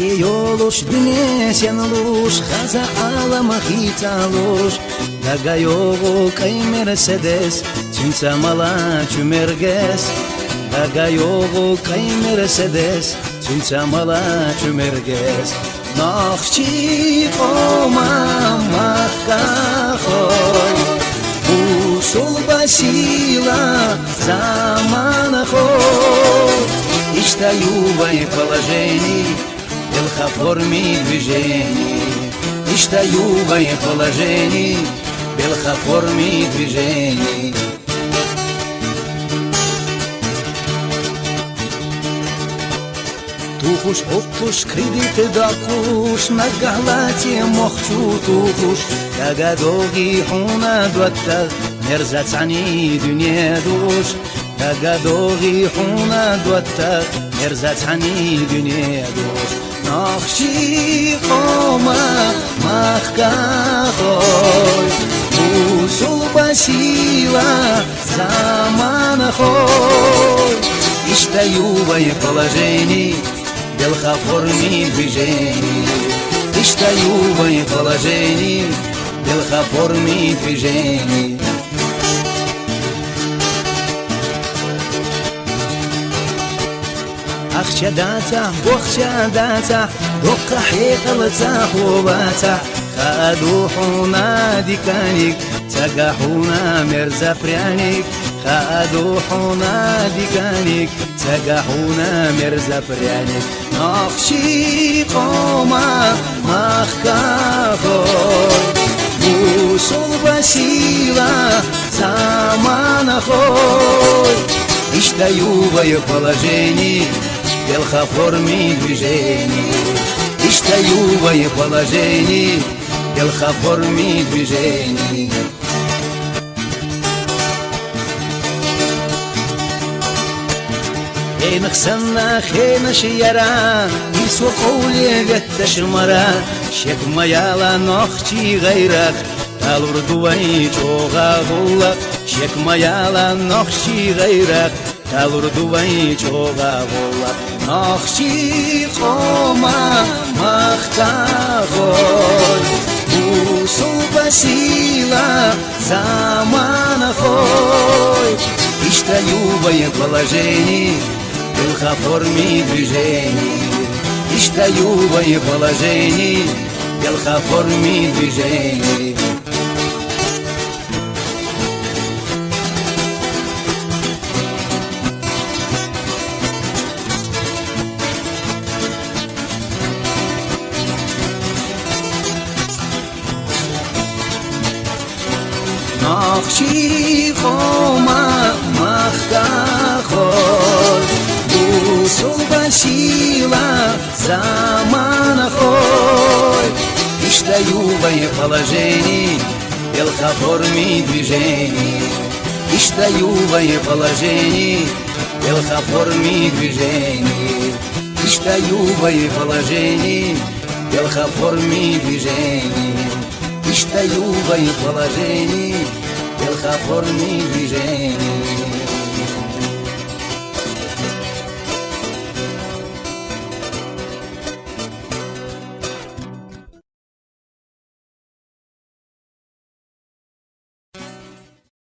Сеёлуш днесен луш, хаза алама хиталуш. Дагайогу кай мерседес, цинца мала чумергес. Дагайогу кай мерседес, цинца мала чумергес. Нахчи кома махкахой, усул басила заманахой. Иштаюбай положений, белха форми движений. Иштаюбай положений, белха форми движений. Тухуш, оптуш, кредиты дакуш, на галате мохчу тухуш. Дагадоги хуна дуаттах, мерзацани дюне душ. Дагадоги хуна дуаттах, мерзацани дюне душ. Нахчи кома махкахой, усул басила заманахой. Иштаюбай положений, белха форми движений. Иштаюбай положений, белха форми движений. Ахчадата, бохчадата, докка хекалца хубата. Хадухуна диканик, цагахуна мерзапряник. Хадухуна диканик, цагахуна мерзапряник. Нахчи кома махкахой, усул басила заманахой. Иштаюбай положений, белха форми движений. Иштаюбай положений, белха форми движений. Хейнах санна, хейнаш яра, исуқуле гатташ мара. Шек маяла нохчи гайрах, талурдувай чога гуллах. Шек маяла нохчи гайрах, талурдувай чога гуллах. Нохчи кома махтахой, усул басила заманахой. Иштаюбай положений, белха форми движений. Иштаюбай положений, белха форми движений. Нахчи кома махкахой, усул басила заманахой. Иштаюбай положений, белха форми движений. Иштаюбай положений, белха форми движений. Иштаюбай положений, белха форми движений. Иштаюбай положений, белха форми движений.